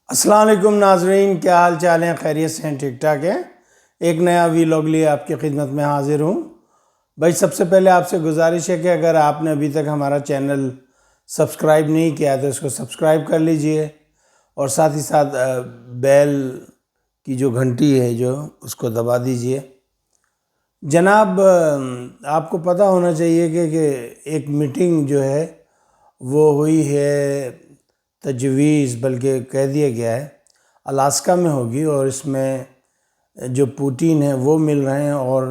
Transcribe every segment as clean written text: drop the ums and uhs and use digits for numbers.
السلام علیکم ناظرین، کیا حال چال ہیں؟ خیریت سے ہیں؟ ٹھیک ٹھاک ہیں؟ ایک نیا ویلاگ لیے آپ کی خدمت میں حاضر ہوں۔ بھائی سب سے پہلے آپ سے گزارش ہے کہ اگر آپ نے ابھی تک ہمارا چینل سبسکرائب نہیں کیا تو اس کو سبسکرائب کر لیجئے، اور ساتھ ہی ساتھ بیل کی جو گھنٹی ہے جو اس کو دبا دیجئے۔ جناب، آپ کو پتہ ہونا چاہیے کہ ایک میٹنگ جو ہے وہ ہوئی ہے، تجویز بلکہ کہہ دیا گیا ہے الاسکا میں ہوگی، اور اس میں جو پوٹین ہے وہ مل رہے ہیں، اور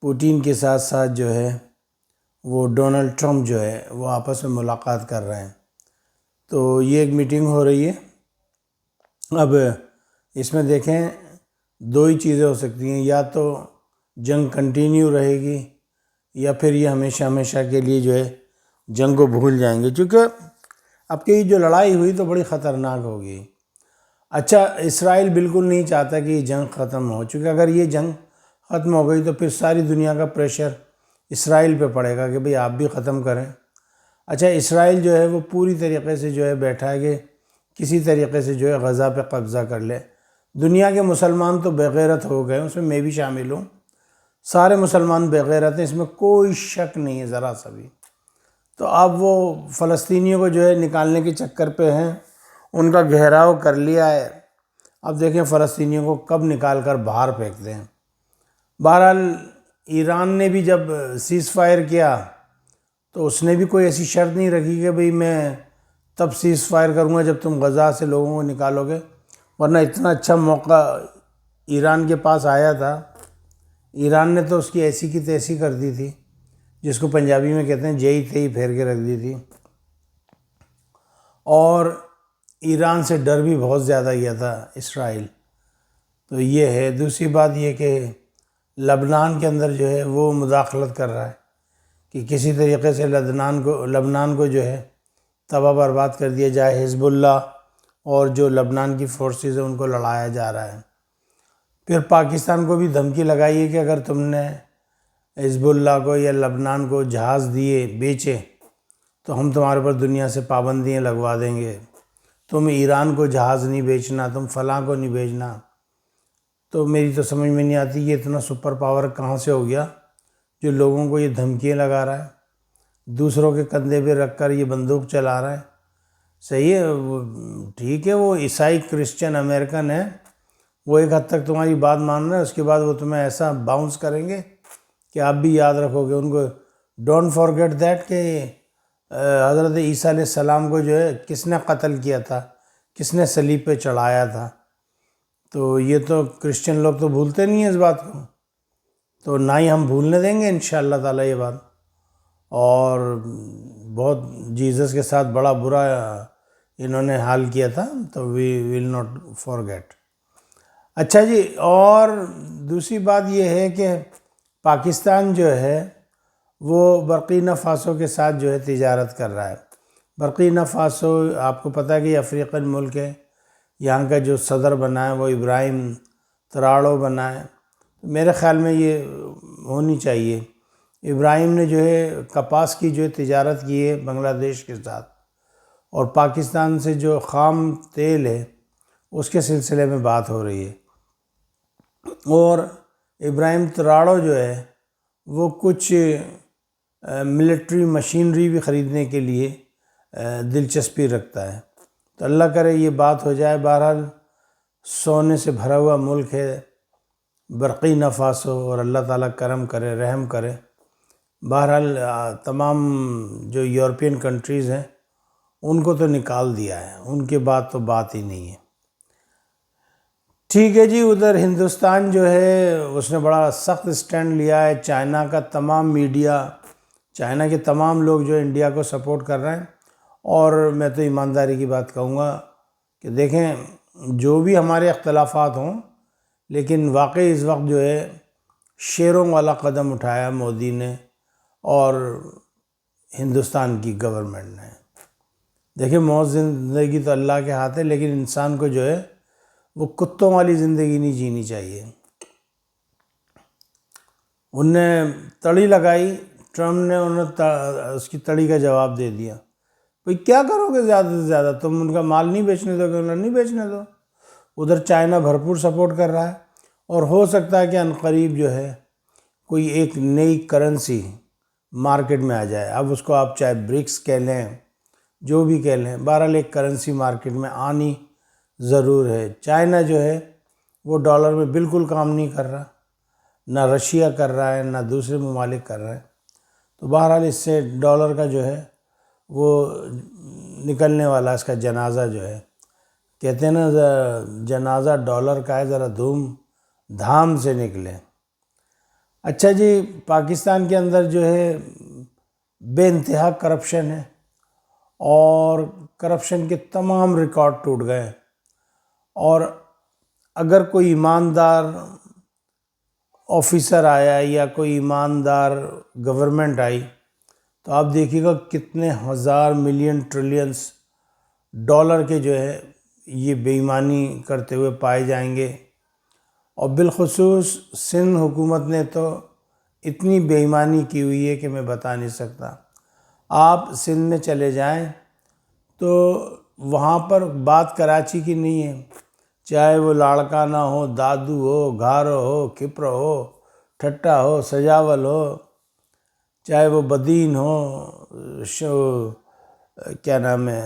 پوٹین کے ساتھ ساتھ جو ہے وہ ڈونلڈ ٹرمپ جو ہے وہ آپس میں ملاقات کر رہے ہیں۔ تو یہ ایک میٹنگ ہو رہی ہے۔ اب اس میں دیکھیں دو ہی چیزیں ہو سکتی ہیں، یا تو جنگ کنٹینیو رہے گی یا پھر یہ ہمیشہ ہمیشہ کے لیے جو ہے جنگ کو بھول جائیں گے، چونکہ اب کی جو لڑائی ہوئی تو بڑی خطرناک ہوگی۔ اچھا، اسرائیل بالکل نہیں چاہتا کہ یہ جنگ ختم ہو، چونکہ اگر یہ جنگ ختم ہو گئی تو پھر ساری دنیا کا پریشر اسرائیل پہ پڑے گا کہ بھئی آپ بھی ختم کریں۔ اچھا، اسرائیل جو ہے وہ پوری طریقے سے جو ہے بیٹھا ہے کہ کسی طریقے سے جو ہے غزہ پہ قبضہ کر لے۔ دنیا کے مسلمان تو بے غیرت ہو گئے، اس میں بھی شامل ہوں، سارے مسلمان بے غیرت ہیں، اس میں کوئی شک نہیں ہے ذرا سا بھی۔ تو اب وہ فلسطینیوں کو جو ہے نکالنے کے چکر پہ ہیں، ان کا گھیراؤ کر لیا ہے۔ اب دیکھیں فلسطینیوں کو کب نکال کر باہر پھینکتے ہیں۔ بہرحال ایران نے بھی جب سیز فائر کیا تو اس نے بھی کوئی ایسی شرط نہیں رکھی کہ بھئی میں تب سیز فائر کروں گا جب تم غزہ سے لوگوں کو نکالو گے، ورنہ اتنا اچھا موقع ایران کے پاس آیا تھا، ایران نے تو اس کی ایسی کی تیسی کر دی تھی، جس کو پنجابی میں کہتے ہیں جئی تھی پھیر کے رکھ دی تھی، اور ایران سے ڈر بھی بہت زیادہ کیا تھا اسرائیل۔ تو یہ ہے۔ دوسری بات یہ کہ لبنان کے اندر جو ہے وہ مداخلت کر رہا ہے کہ کسی طریقے سے لبنان کو جو ہے تباہ برباد کر دیا جائے، حزب اللہ اور جو لبنان کی فورسز ہیں ان کو لڑایا جا رہا ہے۔ پھر پاکستان کو بھی دھمکی لگائی ہے کہ اگر تم نے حزب اللہ کو یا لبنان کو جہاز دیے بیچے تو ہم تمہارے پر دنیا سے پابندیاں لگوا دیں گے، تم ایران کو جہاز نہیں بیچنا، تم فلاں کو نہیں بیچنا۔ تو میری تو سمجھ میں نہیں آتی یہ اتنا سپر پاور کہاں سے ہو گیا جو لوگوں کو یہ دھمکیاں لگا رہا ہے، دوسروں کے کندھے پہ رکھ کر یہ بندوق چلا رہا ہے۔ صحیح ہے، ٹھیک ہے، وہ عیسائی کرسچن امریکن ہے، وہ ایک حد تک تمہاری بات مان رہے ہیں، اس کے بعد وہ تمہیں ایسا باؤنس کریں گے کہ آپ بھی یاد رکھو گے ان کو۔ ڈونٹ فارگیٹ دیٹ کہ حضرت عیسیٰ علیہ السلام کو جو ہے کس نے قتل کیا تھا، کس نے صلیب پہ چڑھایا تھا۔ تو یہ تو کرسچن لوگ تو بھولتے نہیں ہیں اس بات کو، تو نہ ہی ہم بھولنے دیں گے انشاءاللہ تعالیٰ یہ بات، اور بہت جیزس کے ساتھ بڑا برا انہوں نے حال کیا تھا، تو وی ول ناٹ فارگیٹ۔ اچھا جی، اور دوسری بات یہ ہے کہ پاکستان جو ہے وہ برکینا فاسو کے ساتھ جو ہے تجارت کر رہا ہے۔ برکینا فاسو آپ کو پتہ ہے کہ یہ افریقن ملک ہے، یہاں کا جو صدر بنا ہے وہ ابراہیم تراڑو بنا ہے۔ میرے خیال میں یہ ہونی چاہیے۔ ابراہیم نے جو ہے کپاس کی جو ہے تجارت کی ہے بنگلہ دیش کے ساتھ، اور پاکستان سے جو خام تیل ہے اس کے سلسلے میں بات ہو رہی ہے، اور ابراہیم تراڑو جو ہے وہ کچھ ملٹری مشینری بھی خریدنے کے لیے دلچسپی رکھتا ہے۔ تو اللہ کرے یہ بات ہو جائے۔ بہرحال سونے سے بھرا ہوا ملک ہے برکینا فاسو، اور اللہ تعالیٰ کرم کرے، رحم کرے۔ بہرحال تمام جو یورپین کنٹریز ہیں ان کو تو نکال دیا ہے، ان کے بعد تو بات ہی نہیں ہے۔ ٹھیک ہے جی، ادھر ہندوستان جو ہے اس نے بڑا سخت سٹینڈ لیا ہے۔ چائنا کا تمام میڈیا، چائنا کے تمام لوگ جو انڈیا کو سپورٹ کر رہے ہیں، اور میں تو ایمانداری کی بات کہوں گا کہ دیکھیں جو بھی ہمارے اختلافات ہوں، لیکن واقعی اس وقت جو ہے شیروں والا قدم اٹھایا مودی نے اور ہندوستان کی گورنمنٹ نے۔ دیکھیں موت زندگی تو اللہ کے ہاتھ ہے، لیکن انسان کو جو ہے وہ کتوں والی زندگی نہیں جینی چاہیے۔ ان نے تڑی لگائی، ٹرمپ نے اس کی تڑی کا جواب دے دیا۔ بھئی کیا کرو گے زیادہ سے زیادہ؟ تم ان کا مال نہیں بیچنے دو گے؟ نہیں بیچنے دو. ادھر چائنا بھرپور سپورٹ کر رہا ہے، اور ہو سکتا ہے کہ عنقریب جو ہے کوئی ایک نئی کرنسی مارکیٹ میں آ جائے. اب اس کو آپ چاہے برکس کہہ لیں، جو بھی کہہ لیں، بہرحال ایک کرنسی مارکیٹ میں آنی ضرور ہے. چائنا جو ہے وہ ڈالر میں بالکل کام نہیں کر رہا، نہ رشیا کر رہا ہے، نہ دوسرے ممالک کر رہے ہیں. تو بہرحال اس سے ڈالر کا جو ہے وہ نکلنے والا اس کا جنازہ جو ہے، کہتے ہیں نا جنازہ ڈالر کا ہے، ذرا دھوم دھام سے نکلے. اچھا جی، پاکستان کے اندر جو ہے بے انتہا کرپشن ہے، اور کرپشن کے تمام ریکارڈ ٹوٹ گئے ہیں. اور اگر کوئی ایماندار آفیسر آیا یا کوئی ایماندار گورنمنٹ آئی تو آپ دیکھیے گا کتنے ہزار ملین ٹریلینز ڈالر کے جو ہے یہ بے ایمانی کرتے ہوئے پائے جائیں گے. اور بالخصوص سندھ حکومت نے تو اتنی بے ایمانی کی ہوئی ہے کہ میں بتا نہیں سکتا. آپ سندھ میں چلے جائیں تو وہاں پر بات کراچی کی نہیں ہے، چاہے وہ لاڑکانہ ہو، دادو ہو، گھارو ہو، کھپرو ہو، ٹھٹا ہو، سجاول ہو، چاہے وہ بدین ہو، کیا نام ہے،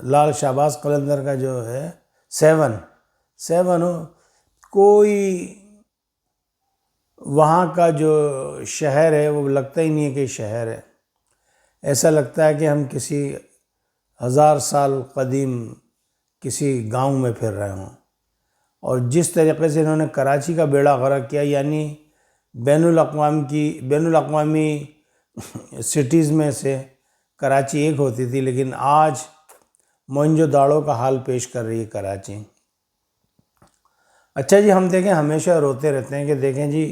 لال شہباز قلندر کا جو ہے سیون ہو، کوئی وہاں کا جو شہر ہے وہ لگتا ہی نہیں ہے کہ شہر ہے. ایسا لگتا ہے کہ ہم کسی 1000 سال قدیم کسی گاؤں میں پھر رہے ہوں. اور جس طریقے سے انہوں نے کراچی کا بیڑا غرق کیا، یعنی بین الاقوامی سٹیز میں سے کراچی ایک ہوتی تھی، لیکن آج موئنجو داڑو کا حال پیش کر رہی ہے کراچی. اچھا جی، ہم دیکھیں ہمیشہ روتے رہتے ہیں کہ دیکھیں جی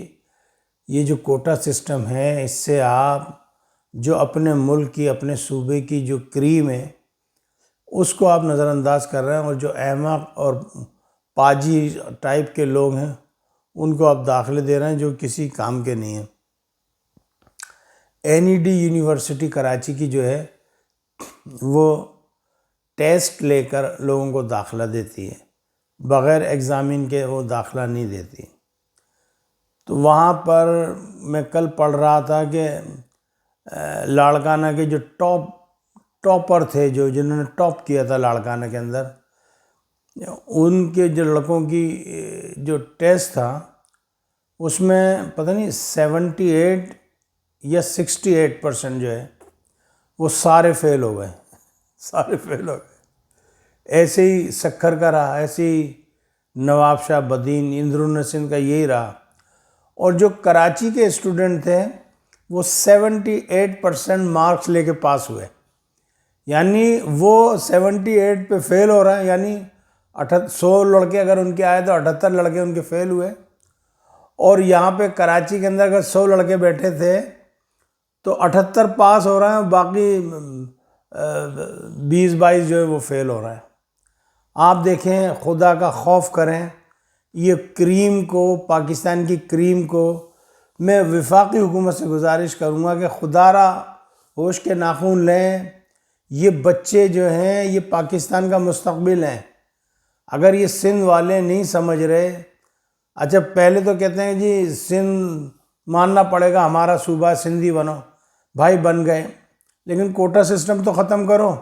یہ جو کوٹا سسٹم ہے، اس سے آپ جو اپنے ملک کی، اپنے صوبے کی جو کریم ہے اس کو آپ نظر انداز کر رہے ہیں، اور جو احمق اور پاجی ٹائپ کے لوگ ہیں ان کو آپ داخلے دے رہے ہیں جو کسی کام کے نہیں ہیں. NED یونیورسٹی کراچی کی جو ہے وہ ٹیسٹ لے کر لوگوں کو داخلہ دیتی ہے، بغیر ایگزامن کے وہ داخلہ نہیں دیتی. تو وہاں پر میں کل پڑھ رہا تھا کہ لاڑکانہ کے جو ٹاپر تھے، جنہوں نے ٹاپ کیا تھا لاڑکانہ کے اندر، ان کے جو لڑکوں کی جو ٹیسٹ تھا اس میں پتہ نہیں 78 یا 68% جو ہے وہ سارے فیل ہو گئے. ایسے ہی سکھر کا رہا، ایسے ہی نواب شاہ بدین، اندرون سندھ کا یہی رہا. اور جو کراچی کے اسٹوڈنٹ تھے وہ 78% مارکس لے کے پاس ہوئے. یعنی وہ 78 پہ فیل ہو رہا ہے، یعنی 100 لڑکے اگر ان کے آئے تو 78 لڑکے ان کے فیل ہوئے. اور یہاں پہ کراچی کے اندر اگر 100 لڑکے بیٹھے تھے تو 78 پاس ہو رہے ہیں، باقی 20-22 جو ہے وہ فیل ہو رہے ہیں. آپ دیکھیں، خدا کا خوف کریں. یہ کریم کو، پاکستان کی کریم کو میں وفاقی حکومت سے گزارش کروں گا کہ خدا را ہوش کے ناخن لیں. یہ بچے جو ہیں یہ پاکستان کا مستقبل ہیں. اگر یہ سندھ والے نہیں سمجھ رہے، اچھا پہلے تو کہتے ہیں جی سندھ ماننا پڑے گا، ہمارا صوبہ سندھی بنو. بھائی بن گئے، لیکن کوٹا سسٹم تو ختم کرو.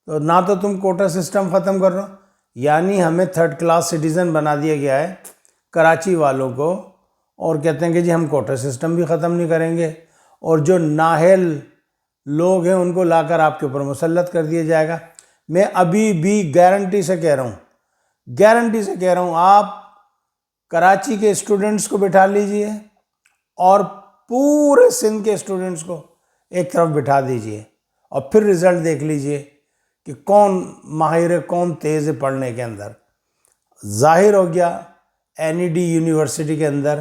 تو نہ تو تم کوٹا سسٹم ختم کر رہو، یعنی ہمیں 3rd کلاس سٹیزن بنا دیا گیا ہے کراچی والوں کو، اور کہتے ہیں کہ جی ہم کوٹا سسٹم بھی ختم نہیں کریں گے، اور جو نااہل لوگ ہیں ان کو لا کر آپ کے اوپر مسلط کر دیا جائے گا. میں ابھی بھی گارنٹی سے کہہ رہا ہوں آپ کراچی کے اسٹوڈنٹس کو بٹھا لیجئے اور پورے سندھ کے اسٹوڈنٹس کو ایک طرف بٹھا دیجئے، اور پھر رزلٹ دیکھ لیجئے کہ کون ماہر ہے، کون تیز ہے پڑھنے کے اندر. ظاہر ہو گیا NED یونیورسٹی کے اندر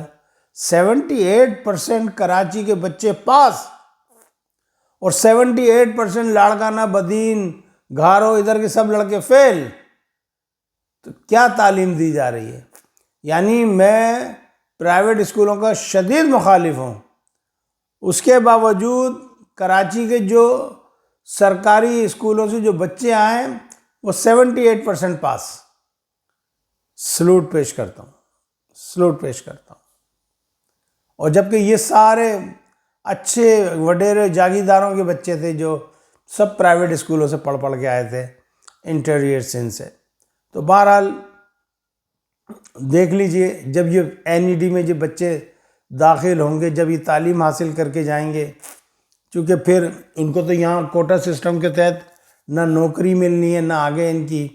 78% کراچی کے بچے پاس، اور 78% لاڑکانہ، بدین، گھارو، ادھر کے سب لڑکے فیل. تو کیا تعلیم دی جا رہی ہے؟ یعنی میں پرائیویٹ اسکولوں کا شدید مخالف ہوں، اس کے باوجود کراچی کے جو سرکاری اسکولوں سے جو بچے آئے ہیں وہ 78% پاس. سلوٹ پیش کرتا ہوں. اور جبکہ یہ سارے اچھے وڈیرے جاگیرداروں کے بچے تھے جو سب پرائیویٹ اسکولوں سے پڑھ کے آئے تھے انٹیریئر سندھ سے. تو بہرحال دیکھ لیجئے جب یہ NED میں جو بچے داخل ہوں گے، جب یہ تعلیم حاصل کر کے جائیں گے، چونکہ پھر ان کو تو یہاں کوٹا سسٹم کے تحت نہ نوکری ملنی ہے، نہ آگے ان کی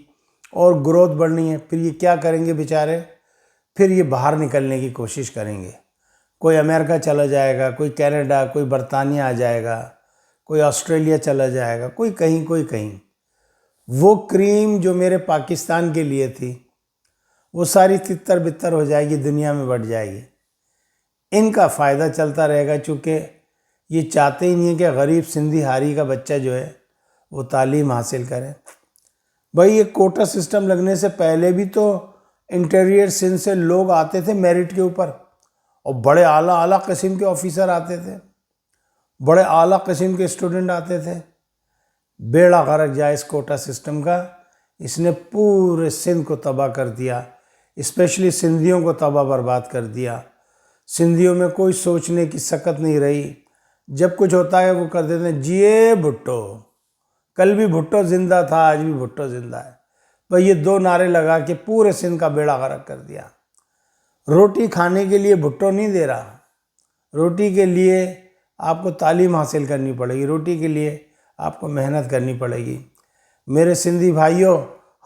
اور گروتھ بڑھنی ہے، پھر یہ کیا کریں گے بیچارے؟ پھر یہ باہر نکلنے کی کوشش کریں گے. کوئی امریکہ چلا جائے گا، کوئی کینیڈا، کوئی برطانیہ آ جائے گا، کوئی آسٹریلیا چلا جائے گا، کوئی کہیں. وہ کریم جو میرے پاکستان کے لیے تھی وہ ساری تتر بتر ہو جائے گی، دنیا میں بڑھ جائے گی. ان کا فائدہ چلتا رہے گا، چونکہ یہ چاہتے ہی نہیں ہیں کہ غریب سندھی ہاری کا بچہ جو ہے وہ تعلیم حاصل کرے. بھائی یہ کوٹا سسٹم لگنے سے پہلے بھی تو انٹیریئر سندھ سے لوگ آتے تھے میرٹ کے اوپر، اور بڑے اعلیٰ قسم کے آفیسر آتے تھے، بڑے اعلیٰ قسم کے اسٹوڈنٹ آتے تھے. بیڑا غرق جائے اس کوٹا سسٹم کا. اس نے پورے سندھ کو تباہ کر دیا، اسپیشلی سندھیوں کو تباہ برباد کر دیا. سندھیوں میں کوئی سوچنے کی سکت نہیں رہی. جب کچھ ہوتا ہے وہ کر دیتے ہیں جیے بھٹو. کل بھی بھٹو زندہ تھا، آج بھی بھٹو زندہ ہے. بھئی یہ 2 نعرے لگا کے پورے سندھ کا بیڑا غرق کر دیا. روٹی کھانے کے لیے بھٹو نہیں دے رہا. روٹی کے لیے آپ کو تعلیم حاصل کرنی پڑے گی، روٹی کے لیے آپ کو محنت کرنی پڑے گی. میرے سندھی بھائیوں،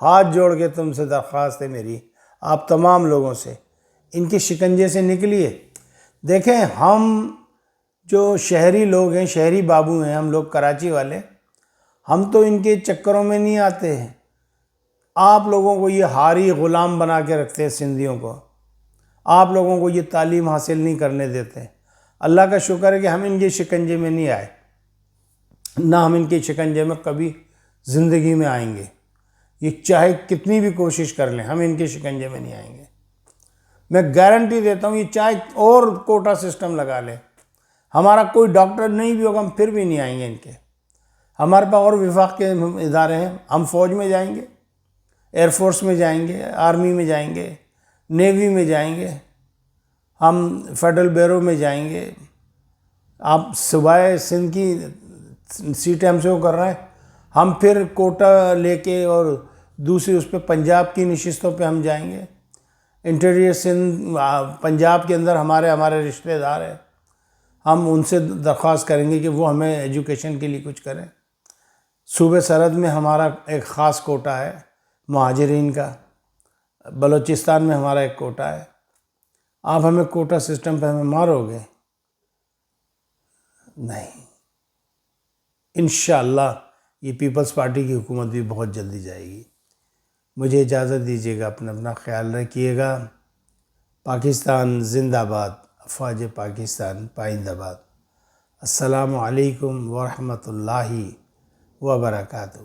ہاتھ جوڑ کے تم سے درخواست ہے میری، آپ تمام لوگوں سے، ان کے شکنجے سے نکلیے. دیکھیں ہم جو شہری لوگ ہیں، شہری بابو ہیں، ہم لوگ کراچی والے، ہم تو ان کے چکروں میں نہیں آتے ہیں. آپ لوگوں کو یہ ہاری غلام بنا کے رکھتے ہیں سندھیوں کو. آپ لوگوں کو یہ تعلیم حاصل نہیں کرنے دیتے. اللہ کا شکر ہے کہ ہم ان کے شکنجے میں نہیں آئے، نہ ہم ان کے شکنجے میں کبھی زندگی میں آئیں گے. یہ چاہے کتنی بھی کوشش کر لیں، ہم ان کے شکنجے میں نہیں آئیں گے. میں گارنٹی دیتا ہوں، یہ چاہے اور کوٹا سسٹم لگا لیں، ہمارا کوئی ڈاکٹر نہیں بھی ہوگا ہم پھر بھی نہیں آئیں گے ان کے. ہمارے پاس اور وفاق کے ادارے ہیں، ہم فوج میں جائیں گے، ایئر فورس میں جائیں گے، آرمی میں جائیں گے، نیوی میں جائیں گے، ہم فیڈرل بیورو میں جائیں گے. آپ صوبائے سندھ کی سیٹیں ہم سے وہ کر رہے ہیں، ہم پھر کوٹا لے کے اور دوسری اس پہ پنجاب کی نشستوں پہ ہم جائیں گے. انٹیریئر سندھ پنجاب کے اندر ہمارے رشتہ دار ہیں، ہم ان سے درخواست کریں گے کہ وہ ہمیں ایجوکیشن کے لیے کچھ کریں. صوبہ سرحد میں ہمارا ایک خاص کوٹا ہے مہاجرین کا، بلوچستان میں ہمارا ایک کوٹا ہے. آپ ہمیں کوٹا سسٹم پہ ہمیں مارو گے؟ نہیں. انشاءاللہ یہ پیپلز پارٹی کی حکومت بھی بہت جلدی جائے گی. مجھے اجازت دیجیے گا، اپنا خیال رکھیے گا. پاکستان زندہ باد، افواج پاکستان پائندہ باد. السلام علیکم ورحمۃ اللہ وبرکاتہ.